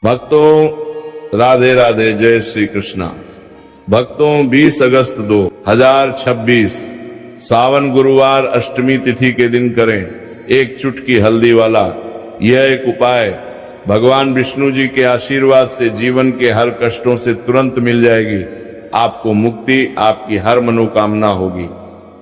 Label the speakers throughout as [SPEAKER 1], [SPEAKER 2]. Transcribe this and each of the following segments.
[SPEAKER 1] भक्तों राधे राधे, जय श्री कृष्णा। भक्तों 20 अगस्त 2026 सावन गुरुवार अष्टमी तिथि के दिन करें एक चुटकी हल्दी वाला यह एक उपाय। भगवान विष्णु जी के आशीर्वाद से जीवन के हर कष्टों से तुरंत मिल जाएगी आपको मुक्ति, आपकी हर मनोकामना होगी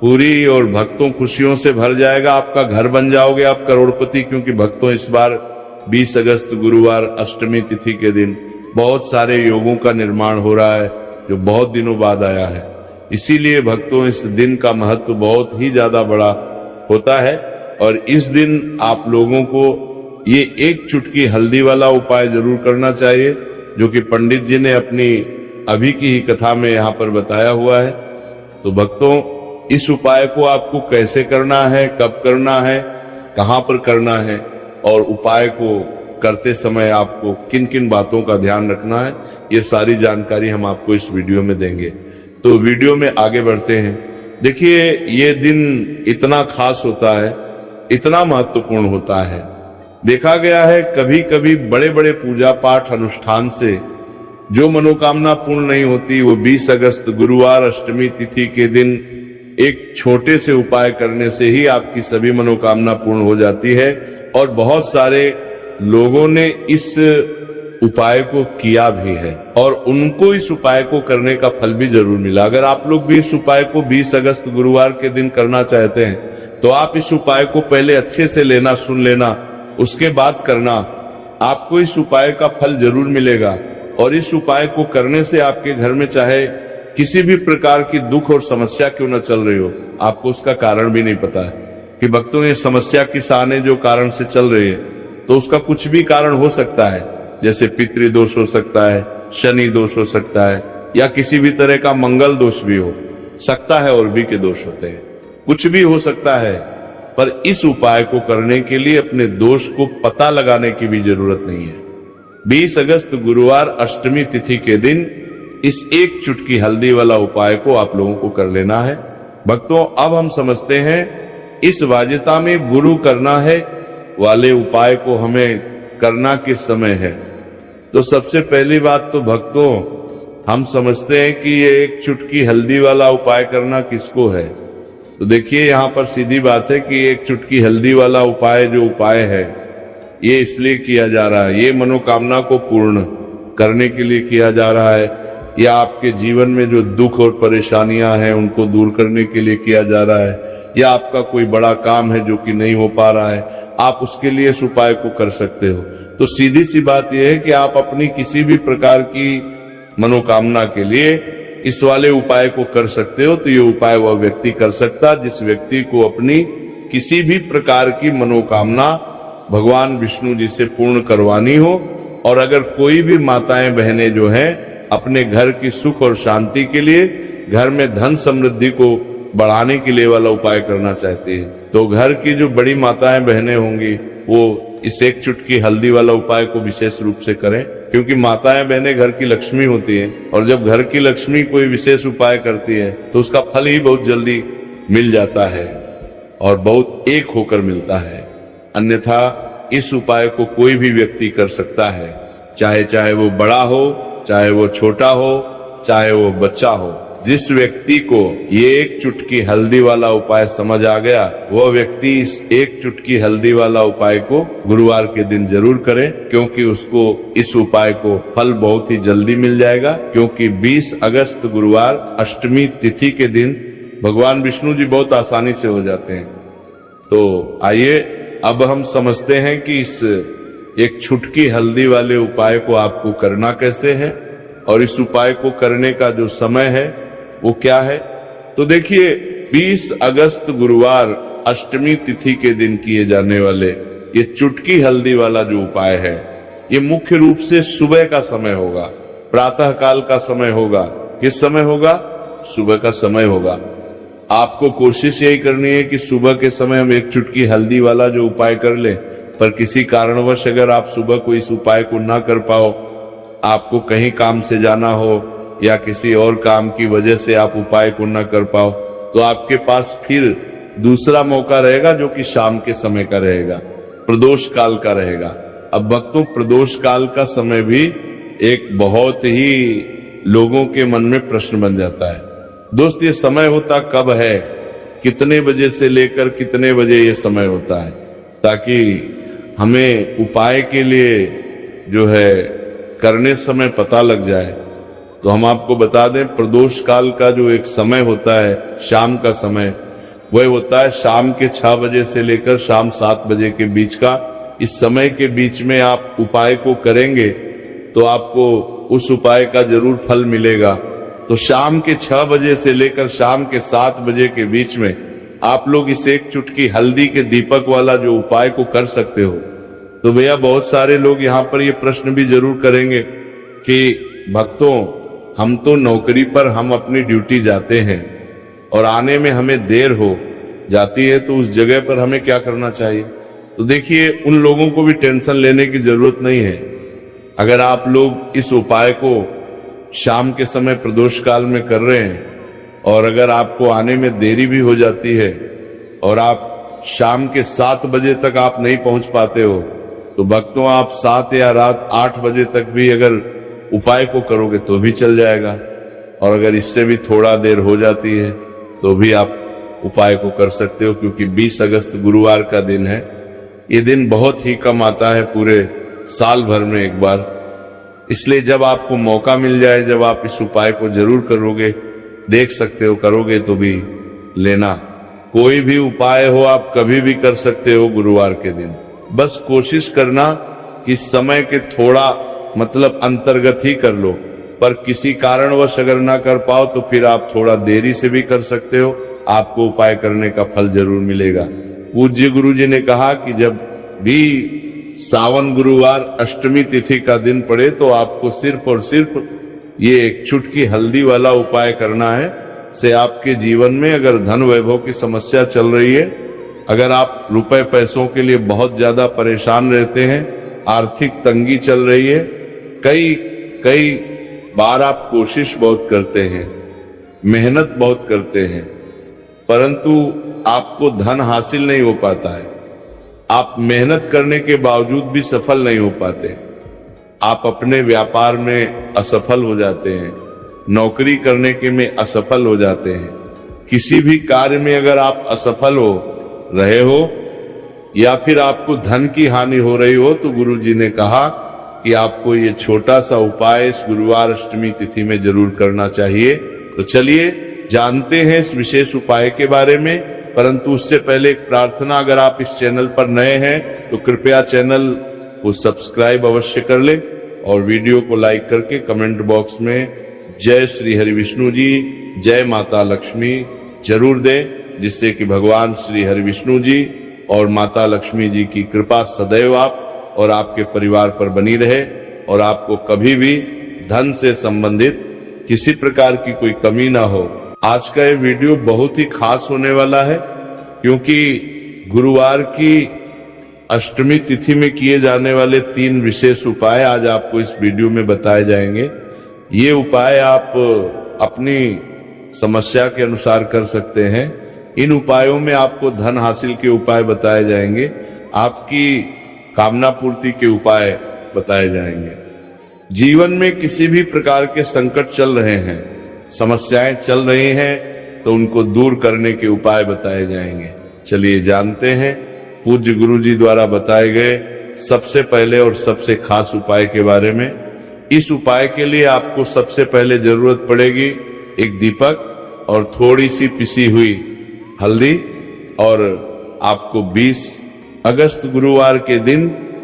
[SPEAKER 1] पूरी और भक्तों खुशियों से भर जाएगा। आपका घर बन जाओगे आप करोड़पति। क्योंकि भक्तों इस बार 20 अगस्त गुरुवार अष्टमी तिथि के दिन बहुत सारे योगों का निर्माण हो रहा है जो बहुत दिनों बाद आया है। इसीलिए भक्तों इस दिन का महत्व बहुत ही ज्यादा बड़ा होता है और इस दिन आप लोगों को ये एक चुटकी हल्दी वाला उपाय जरूर करना चाहिए जो कि पंडित जी ने अपनी अभी की ही कथा में यहाँ पर बताया हुआ है। तो भक्तों इस उपाय को आपको कैसे करना है, कब करना है, कहाँ पर करना है और उपाय को करते समय आपको किन किन बातों का ध्यान रखना है, ये सारी जानकारी हम आपको इस वीडियो में देंगे। तो वीडियो में आगे बढ़ते हैं। देखिए ये दिन इतना खास होता है, इतना महत्वपूर्ण होता है। देखा गया है कभी कभी बड़े बड़े पूजा पाठ अनुष्ठान से जो मनोकामना पूर्ण नहीं होती वो 20 अगस्त गुरुवार अष्टमी तिथि के दिन एक छोटे से उपाय करने से ही आपकी सभी मनोकामना पूर्ण हो जाती है। और बहुत सारे लोगों ने इस उपाय को किया भी है और उनको इस उपाय को करने का फल भी जरूर मिला। अगर आप लोग भी इस उपाय को 20 अगस्त गुरुवार के दिन करना चाहते हैं तो आप इस उपाय को पहले अच्छे से लेना, सुन लेना, उसके बाद करना। आपको इस उपाय का फल जरूर मिलेगा और इस उपाय को करने से आपके घर में चाहे किसी भी प्रकार की दुख और समस्या क्यों न चल रही हो, आपको उसका कारण भी नहीं पता है कि भक्तों ये समस्या किस आने जो कारण से चल रही है तो उसका कुछ भी कारण हो सकता है। जैसे पितृदोष हो सकता है, शनि दोष हो सकता है या किसी भी तरह का मंगल दोष भी हो सकता है और भी के दोष होते हैं, कुछ भी हो सकता है। पर इस उपाय को करने के लिए अपने दोष को पता लगाने की भी जरूरत नहीं है। 20 अगस्त गुरुवार अष्टमी तिथि के दिन इस एक चुटकी हल्दी वाला उपाय को आप लोगों को कर लेना है। भक्तों अब हम समझते हैं इस वाजिता में गुरु करना है वाले उपाय को हमें करना किस समय है। तो सबसे पहली बात तो भक्तों हम समझते हैं कि ये एक चुटकी हल्दी वाला उपाय करना किसको है। तो देखिए यहाँ पर सीधी बात है कि एक चुटकी हल्दी वाला उपाय जो उपाय है ये इसलिए किया जा रहा है, ये मनोकामना को पूर्ण करने के लिए किया जा रहा है या आपके जीवन में जो दुख और परेशानियां हैं उनको दूर करने के लिए किया जा रहा है या आपका कोई बड़ा काम है जो कि नहीं हो पा रहा है, आप उसके लिए इस उपाय को कर सकते हो। तो सीधी सी बात यह है कि आप अपनी किसी भी प्रकार की मनोकामना के लिए इस वाले उपाय को कर सकते हो। तो ये उपाय वह व्यक्ति कर सकता जिस व्यक्ति को अपनी किसी भी प्रकार की मनोकामना भगवान विष्णु जी से पूर्ण करवानी हो। और अगर कोई भी माताएं बहनें जो हैं अपने घर की सुख और शांति के लिए, घर में धन समृद्धि को बढ़ाने के लिए वाला उपाय करना चाहती है तो घर की जो बड़ी माताएं बहनें होंगी वो इस एक चुटकी हल्दी वाला उपाय को विशेष रूप से करें। क्योंकि माताएं बहनें घर की लक्ष्मी होती हैं और जब घर की लक्ष्मी कोई विशेष उपाय करती है तो उसका फल ही बहुत जल्दी मिल जाता है और बहुत एक होकर मिलता है। अन्यथा इस उपाय को कोई भी व्यक्ति कर सकता है, चाहे वो बड़ा हो, चाहे वो छोटा हो, चाहे वो बच्चा हो। जिस व्यक्ति को ये एक चुटकी हल्दी वाला उपाय समझ आ गया वह व्यक्ति इस एक चुटकी हल्दी वाला उपाय को गुरुवार के दिन जरूर करे क्योंकि उसको इस उपाय को फल बहुत ही जल्दी मिल जाएगा। क्योंकि 20 अगस्त गुरुवार अष्टमी तिथि के दिन भगवान विष्णु जी बहुत आसानी से हो जाते हैं। तो आइए अब हम समझते हैं कि इस एक चुटकी हल्दी वाले उपाय को आपको करना कैसे है और इस उपाय को करने का जो समय है वो क्या है। तो देखिए 20 अगस्त गुरुवार अष्टमी तिथि के दिन किए जाने वाले ये चुटकी हल्दी वाला जो उपाय है ये मुख्य रूप से सुबह का समय होगा, प्रातः काल का समय होगा। किस समय होगा? सुबह का समय होगा। आपको कोशिश यही करनी है कि सुबह के समय हम एक चुटकी हल्दी वाला जो उपाय कर ले। पर किसी कारणवश अगर आप सुबह को इस उपाय को ना कर पाओ, आपको कहीं काम से जाना हो या किसी और काम की वजह से आप उपाय को न कर पाओ तो आपके पास फिर दूसरा मौका रहेगा जो कि शाम के समय का रहेगा, प्रदोष काल का रहेगा। अब भक्तों, प्रदोष काल का समय भी एक बहुत ही लोगों के मन में प्रश्न बन जाता है। दोस्त, ये समय होता कब है, कितने बजे से लेकर कितने बजे ये समय होता है, ताकि हमें उपाय के लिए जो है करने समय पता लग जाए। तो हम आपको बता दें, प्रदोष काल का जो एक समय होता है, शाम का समय, वह होता है शाम के 6 बजे से लेकर शाम 7 बजे के बीच का। इस समय के बीच में आप उपाय को करेंगे तो आपको उस उपाय का जरूर फल मिलेगा। तो शाम के 6 बजे से लेकर शाम के 7 बजे के बीच में आप लोग इस एक चुटकी हल्दी के दीपक वाला जो उपाय को कर सकते हो। तो भैया, बहुत सारे लोग यहाँ पर ये प्रश्न भी जरूर करेंगे कि भक्तों, हम तो नौकरी पर हम अपनी ड्यूटी जाते हैं और आने में हमें देर हो जाती है, तो उस जगह पर हमें क्या करना चाहिए? तो देखिए, उन लोगों को भी टेंशन लेने की जरूरत नहीं है। अगर आप लोग इस उपाय को शाम के समय प्रदोष काल में कर रहे हैं और अगर आपको आने में देरी भी हो जाती है और आप शाम के 7 बजे तक आप नहीं पहुंच पाते हो, तो भक्तों, आप 7 या रात 8 बजे तक भी अगर उपाय को करोगे तो भी चल जाएगा। और अगर इससे भी थोड़ा देर हो जाती है तो भी आप उपाय को कर सकते हो, क्योंकि 20 अगस्त गुरुवार का दिन है। ये दिन बहुत ही कम आता है पूरे साल भर में एक बार। इसलिए जब आपको मौका मिल जाए, जब आप इस उपाय को जरूर करोगे, देख सकते हो, करोगे तो भी लेना। कोई भी उपाय हो आप कभी भी कर सकते हो गुरुवार के दिन। बस कोशिश करना कि समय के थोड़ा मतलब अंतर्गत ही कर लो, पर किसी कारणवश अगर ना कर पाओ तो फिर आप थोड़ा देरी से भी कर सकते हो, आपको उपाय करने का फल जरूर मिलेगा। पूज्य गुरु जी ने कहा कि जब भी सावन गुरुवार अष्टमी तिथि का दिन पड़े तो आपको सिर्फ और सिर्फ ये एक चुटकी हल्दी वाला उपाय करना है। से आपके जीवन में अगर धन वैभव की समस्या चल रही है, अगर आप रुपए पैसों के लिए बहुत ज्यादा परेशान रहते हैं, आर्थिक तंगी चल रही है, कई बार आप कोशिश बहुत करते हैं, मेहनत बहुत करते हैं, परंतु आपको धन हासिल नहीं हो पाता है, आप मेहनत करने के बावजूद भी सफल नहीं हो पाते, आप अपने व्यापार में असफल हो जाते हैं, नौकरी करने के में असफल हो जाते हैं, किसी भी कार्य में अगर आप असफल हो रहे हो या फिर आपको धन की हानि हो रही हो, तो गुरु जी ने कहा कि आपको ये छोटा सा उपाय इस गुरुवार अष्टमी तिथि में जरूर करना चाहिए। तो चलिए जानते हैं इस विशेष उपाय के बारे में, परंतु उससे पहले एक प्रार्थना, अगर आप इस चैनल पर नए हैं तो कृपया चैनल को सब्सक्राइब अवश्य कर लें और वीडियो को लाइक करके कमेंट बॉक्स में जय श्री हरि विष्णु जी, जय माता लक्ष्मी जरूर दें, जिससे कि भगवान श्री हरि विष्णु जी और माता लक्ष्मी जी की कृपा सदैव आप और आपके परिवार पर बनी रहे और आपको कभी भी धन से संबंधित किसी प्रकार की कोई कमी ना हो। आज का ये वीडियो बहुत ही खास होने वाला है, क्योंकि गुरुवार की अष्टमी तिथि में किए जाने वाले 3 विशेष उपाय आज आपको इस वीडियो में बताए जाएंगे। ये उपाय आप अपनी समस्या के अनुसार कर सकते हैं। इन उपायों में आपको धन हासिल के उपाय बताए जाएंगे, आपकी कामना पूर्ति के उपाय बताए जाएंगे। जीवन में किसी भी प्रकार के संकट चल रहे हैं, समस्याएं चल रही हैं, तो उनको दूर करने के उपाय बताए जाएंगे। चलिए जानते हैं पूज्य गुरु जी द्वारा बताए गए सबसे पहले और सबसे खास उपाय के बारे में। इस उपाय के लिए आपको सबसे पहले जरूरत पड़ेगी एक दीपक और थोड़ी सी पिसी हुई हल्दी, और आपको 20 अगस्त गुरुवार के दिन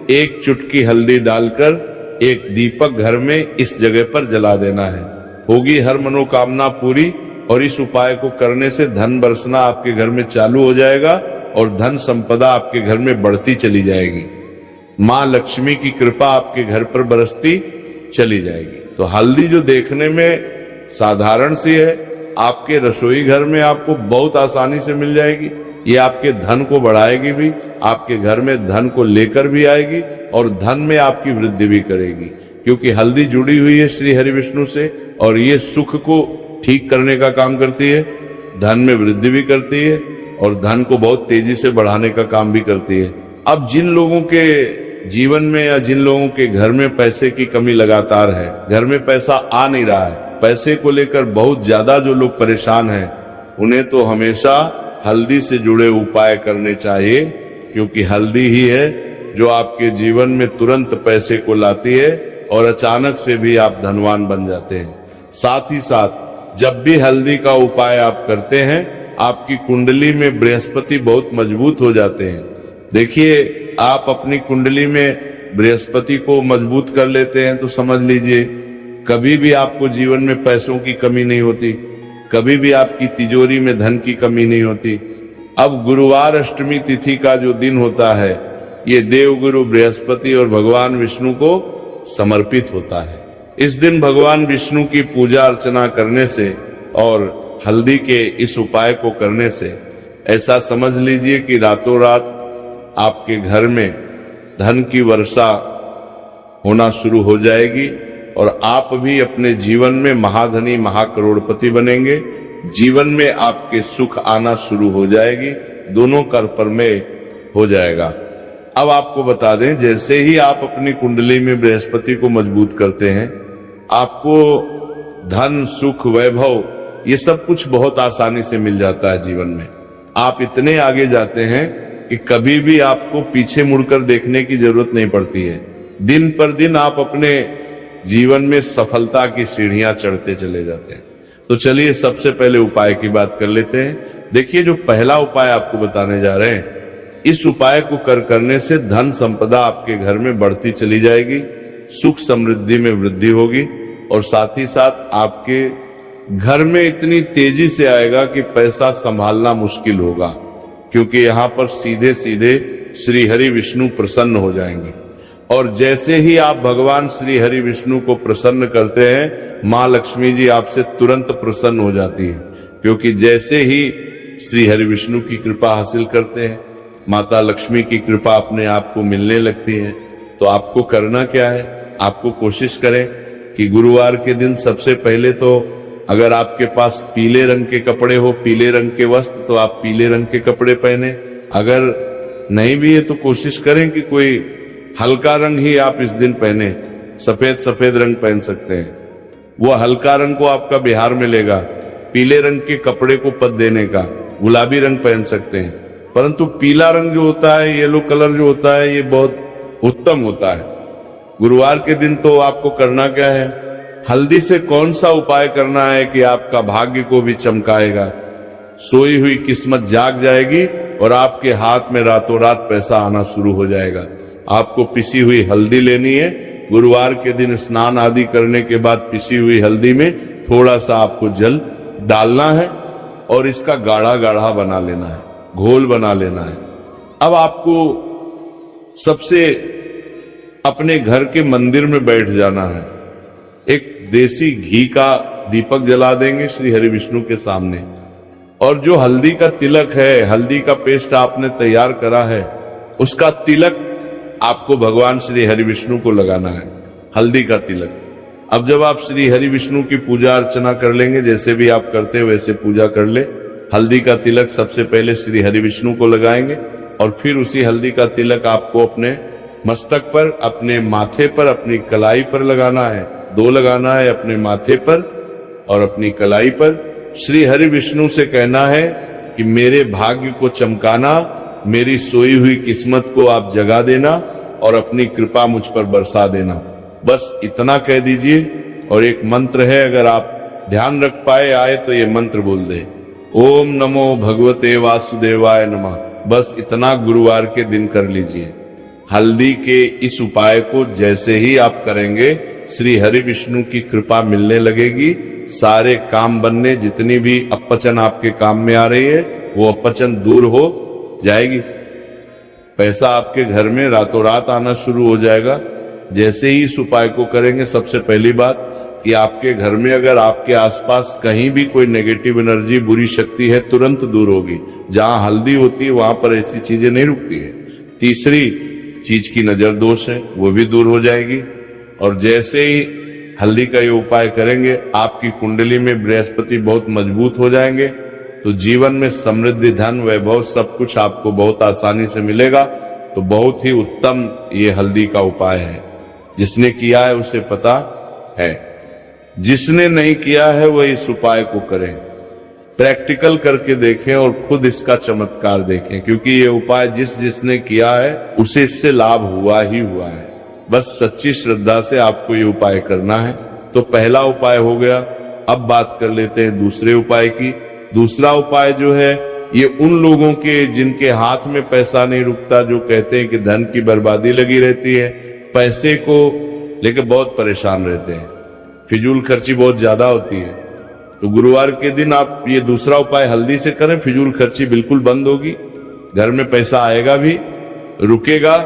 [SPEAKER 1] एक चुटकी हल्दी डालकर एक दीपक घर में इस जगह पर जला देना है। होगी हर मनोकामना पूरी, और इस उपाय को करने से धन बरसना आपके घर में चालू हो जाएगा और धन संपदा आपके घर में बढ़ती चली जाएगी। माँ लक्ष्मी की कृपा आपके घर पर बरसती चली जाएगी। तो हल्दी जो देखने में साधारण सी है, आपके रसोई घर में आपको बहुत आसानी से मिल जाएगी। ये आपके धन को बढ़ाएगी भी, आपके घर में धन को लेकर भी आएगी और धन में आपकी वृद्धि भी करेगी, क्योंकि हल्दी जुड़ी हुई है श्री हरि विष्णु से और ये सुख को ठीक करने का काम करती है, धन में वृद्धि भी करती है और धन को बहुत तेजी से बढ़ाने का काम भी करती है। अब जिन लोगों के जीवन में या जिन लोगों के घर में पैसे की कमी लगातार है, घर में पैसा आ नहीं रहा है, पैसे को लेकर बहुत ज्यादा जो लोग परेशान हैं, उन्हें तो हमेशा हल्दी से जुड़े उपाय करने चाहिए, क्योंकि हल्दी ही है जो आपके जीवन में तुरंत पैसे को लाती है और अचानक से भी आप धनवान बन जाते हैं। साथ ही साथ जब भी हल्दी का उपाय आप करते हैं, आपकी कुंडली में बृहस्पति बहुत मजबूत हो जाते हैं। देखिए, आप अपनी कुंडली में बृहस्पति को मजबूत कर लेते हैं तो समझ लीजिए कभी भी आपको जीवन में पैसों की कमी नहीं होती, कभी भी आपकी तिजोरी में धन की कमी नहीं होती। अब गुरुवार अष्टमी तिथि का जो दिन होता है, ये देवगुरु बृहस्पति और भगवान विष्णु को समर्पित होता है। इस दिन भगवान विष्णु की पूजा अर्चना करने से और हल्दी के इस उपाय को करने से ऐसा समझ लीजिए कि रातों रात आपके घर में धन की वर्षा होना शुरू हो जाएगी और आप भी अपने जीवन में महाधनी महाकरोड़पति बनेंगे। जीवन में आपके सुख आना शुरू हो जाएगी, दोनों कर्परमय हो जाएगा। अब आपको बता दें, जैसे ही आप अपनी कुंडली में बृहस्पति को मजबूत करते हैं, आपको धन सुख वैभव ये सब कुछ बहुत आसानी से मिल जाता है। जीवन में आप इतने आगे जाते हैं कि कभी भी आपको पीछे मुड़कर देखने की जरूरत नहीं पड़ती है। दिन पर दिन आप अपने जीवन में सफलता की सीढ़ियां चढ़ते चले जाते हैं। तो चलिए सबसे पहले उपाय की बात कर लेते हैं। देखिए, जो पहला उपाय आपको बताने जा रहे हैं, इस उपाय को करने से धन संपदा आपके घर में बढ़ती चली जाएगी, सुख समृद्धि में वृद्धि होगी और साथ ही साथ आपके घर में इतनी तेजी से आएगा कि पैसा संभालना मुश्किल होगा, क्योंकि यहाँ पर सीधे सीधे श्री हरि विष्णु प्रसन्न हो जाएंगे। और जैसे ही आप भगवान श्री हरि विष्णु को प्रसन्न करते हैं, माँ लक्ष्मी जी आपसे तुरंत प्रसन्न हो जाती है, क्योंकि जैसे ही श्री हरि विष्णु की कृपा हासिल करते हैं, माता लक्ष्मी की कृपा अपने आप को मिलने लगती है। तो आपको करना क्या है, आपको कोशिश करें कि गुरुवार के दिन सबसे पहले तो अगर आपके पास पीले रंग के कपड़े हो, पीले रंग के वस्त्र, तो आप पीले रंग के कपड़े पहने। अगर नहीं भी है तो कोशिश करें कि कोई हल्का रंग ही आप इस दिन पहने। सफेद रंग पहन सकते हैं, वो हल्का रंग को आपका बिहार में लेगा। पीले रंग के कपड़े को पद देने का गुलाबी रंग पहन सकते हैं, परंतु पीला रंग जो होता है, येलो कलर जो होता है, ये बहुत उत्तम होता है। गुरुवार के दिन तो आपको करना क्या है, हल्दी से कौन सा उपाय करना है कि आपका भाग्य को भी चमकाएगा, सोई हुई किस्मत जाग जाएगी और आपके हाथ में रातों रात पैसा आना शुरू हो जाएगा। आपको पिसी हुई हल्दी लेनी है। गुरुवार के दिन स्नान आदि करने के बाद पिसी हुई हल्दी में थोड़ा सा आपको जल डालना है और इसका गाढ़ा गाढ़ा बना लेना है, घोल बना लेना है। अब आपको सबसे अपने घर के मंदिर में बैठ जाना है, एक देसी घी का दीपक जला देंगे श्री हरि विष्णु के सामने, और जो हल्दी का तिलक है, हल्दी का पेस्ट आपने तैयार करा है, उसका तिलक आपको भगवान श्री हरि विष्णु को लगाना है, हल्दी का तिलक। अब जब आप श्री हरि विष्णु की पूजा अर्चना कर लेंगे, जैसे भी आप करते हो वैसे पूजा कर ले। हल्दी का तिलक सबसे पहले श्री हरि विष्णु को लगाएंगे और फिर उसी हल्दी का तिलक आपको अपने मस्तक पर, अपने माथे पर, अपनी कलाई पर लगाना है। 2 लगाना है, अपने माथे पर और अपनी कलाई पर। श्री हरि विष्णु से कहना है कि मेरे भाग्य को चमकाना, मेरी सोई हुई किस्मत को आप जगा देना और अपनी कृपा मुझ पर बरसा देना। बस इतना कह दीजिए। और एक मंत्र है, अगर आप ध्यान रख पाए आए तो ये मंत्र बोल दे, ओम नमो भगवते वासुदेवाय नमः। बस इतना गुरुवार के दिन कर लीजिए। हल्दी के इस उपाय को जैसे ही आप करेंगे, श्री हरि विष्णु की कृपा मिलने लगेगी। सारे काम बनने, जितनी भी अपचन आपके काम में आ रही है, वो अपचन दूर हो जाएगी। पैसा आपके घर में रातों रात आना शुरू हो जाएगा। जैसे ही इस उपाय को करेंगे, सबसे पहली बात कि आपके घर में अगर आपके आसपास कहीं भी कोई नेगेटिव एनर्जी, बुरी शक्ति है, तुरंत दूर होगी। जहां हल्दी होती है वहां पर ऐसी चीजें नहीं रुकती है। तीसरी चीज की नजर दोष है, वो भी दूर हो जाएगी। और जैसे ही हल्दी का ये उपाय करेंगे, आपकी कुंडली में बृहस्पति बहुत मजबूत हो जाएंगे, तो जीवन में समृद्धि, धन, वैभव सब कुछ आपको बहुत आसानी से मिलेगा। तो बहुत ही उत्तम ये हल्दी का उपाय है। जिसने किया है उसे पता है, जिसने नहीं किया है वह इस उपाय को करे, प्रैक्टिकल करके देखें और खुद इसका चमत्कार देखें, क्योंकि ये उपाय जिसने किया है उसे इससे लाभ हुआ ही हुआ है। बस सच्ची श्रद्धा से आपको ये उपाय करना है। तो पहला उपाय हो गया। अब बात कर लेते हैं दूसरे उपाय की। दूसरा उपाय जो है ये उन लोगों के जिनके हाथ में पैसा नहीं रुकता, जो कहते हैं कि धन की बर्बादी लगी रहती है, पैसे को लेकर बहुत परेशान रहते हैं, फिजूल खर्ची बहुत ज्यादा होती है। तो गुरुवार के दिन आप ये दूसरा उपाय हल्दी से करें, फिजूल खर्ची बिल्कुल बंद होगी, घर में पैसा आएगा भी, रुकेगा,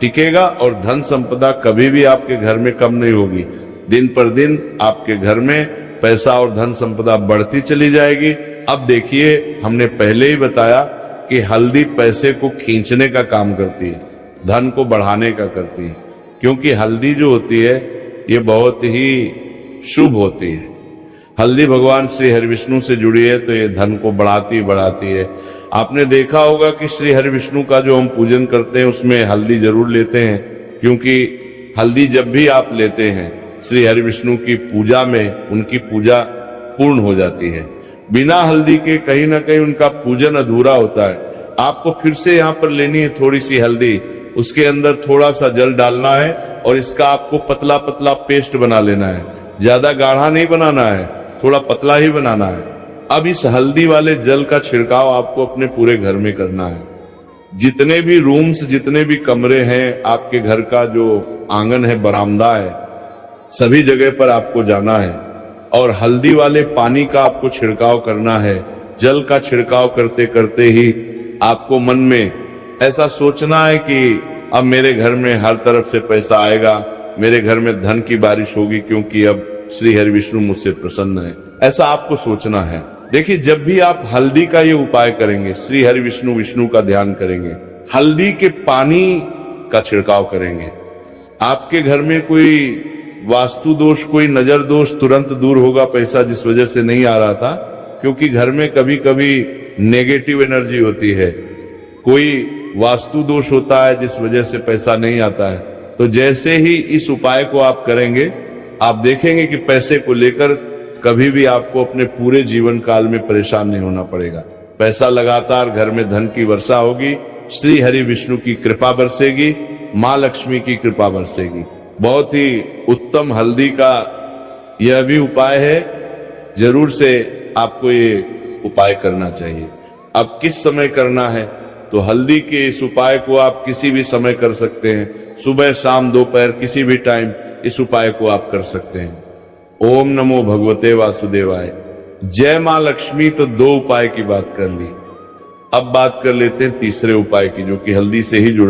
[SPEAKER 1] टिकेगा और धन संपदा कभी भी आपके घर में कम नहीं होगी। दिन पर दिन आपके घर में पैसा और धन संपदा बढ़ती चली जाएगी। अब देखिए, हमने पहले ही बताया कि हल्दी पैसे को खींचने का काम करती है, धन को बढ़ाने का करती है, क्योंकि हल्दी जो होती है ये बहुत ही शुभ होती है। हल्दी भगवान श्री हरि विष्णु से जुड़ी है तो ये धन को बढ़ाती है। आपने देखा होगा कि श्री हरि विष्णु का जो हम पूजन करते हैं उसमें हल्दी जरूर लेते हैं, क्योंकि हल्दी जब भी आप लेते हैं श्री हरि विष्णु की पूजा में उनकी पूजा पूर्ण हो जाती है। बिना हल्दी के कहीं ना कहीं उनका पूजन अधूरा होता है। आपको फिर से यहाँ पर लेनी है थोड़ी सी हल्दी, उसके अंदर थोड़ा सा जल डालना है और इसका आपको पतला पतला पेस्ट बना लेना है। ज्यादा गाढ़ा नहीं बनाना है, थोड़ा पतला ही बनाना है। अब इस हल्दी वाले जल का छिड़काव आपको अपने पूरे घर में करना है। जितने भी रूम्स, जितने भी कमरे हैं, आपके घर का जो आंगन है, बरामदा है, सभी जगह पर आपको जाना है और हल्दी वाले पानी का आपको छिड़काव करना है। जल का छिड़काव करते करते ही आपको मन में ऐसा सोचना है कि अब मेरे घर में हर तरफ से पैसा आएगा, मेरे घर में धन की बारिश होगी, क्योंकि अब श्री हरि विष्णु मुझसे प्रसन्न है। ऐसा आपको सोचना है। देखिए, जब भी आप हल्दी का ये उपाय करेंगे, श्री हरि विष्णु का ध्यान करेंगे, हल्दी के पानी का छिड़काव करेंगे, आपके घर में कोई वास्तु दोष, कोई नजर दोष तुरंत दूर होगा। पैसा जिस वजह से नहीं आ रहा था, क्योंकि घर में कभी कभी नेगेटिव एनर्जी होती है, कोई वास्तु दोष होता है जिस वजह से पैसा नहीं आता है। तो जैसे ही इस उपाय को आप करेंगे, आप देखेंगे कि पैसे को लेकर कभी भी आपको अपने पूरे जीवन काल में परेशान नहीं होना पड़ेगा। पैसा लगातार घर में धन की वर्षा होगी, श्री हरि विष्णु की कृपा बरसेगी, माँ लक्ष्मी की कृपा बरसेगी। बहुत ही उत्तम हल्दी का यह भी उपाय है, जरूर से आपको ये उपाय करना चाहिए। अब किस समय करना है? तो हल्दी के इस उपाय को आप किसी भी समय कर सकते हैं, सुबह शाम दोपहर किसी भी टाइम इस उपाय को आप कर सकते हैं। ओम नमो भगवते वासुदेवाय। जय मां लक्ष्मी। तो दो उपाय की बात कर ली, अब बात कर लेते हैं तीसरे उपाय की, जो कि हल्दी से ही जुड़ा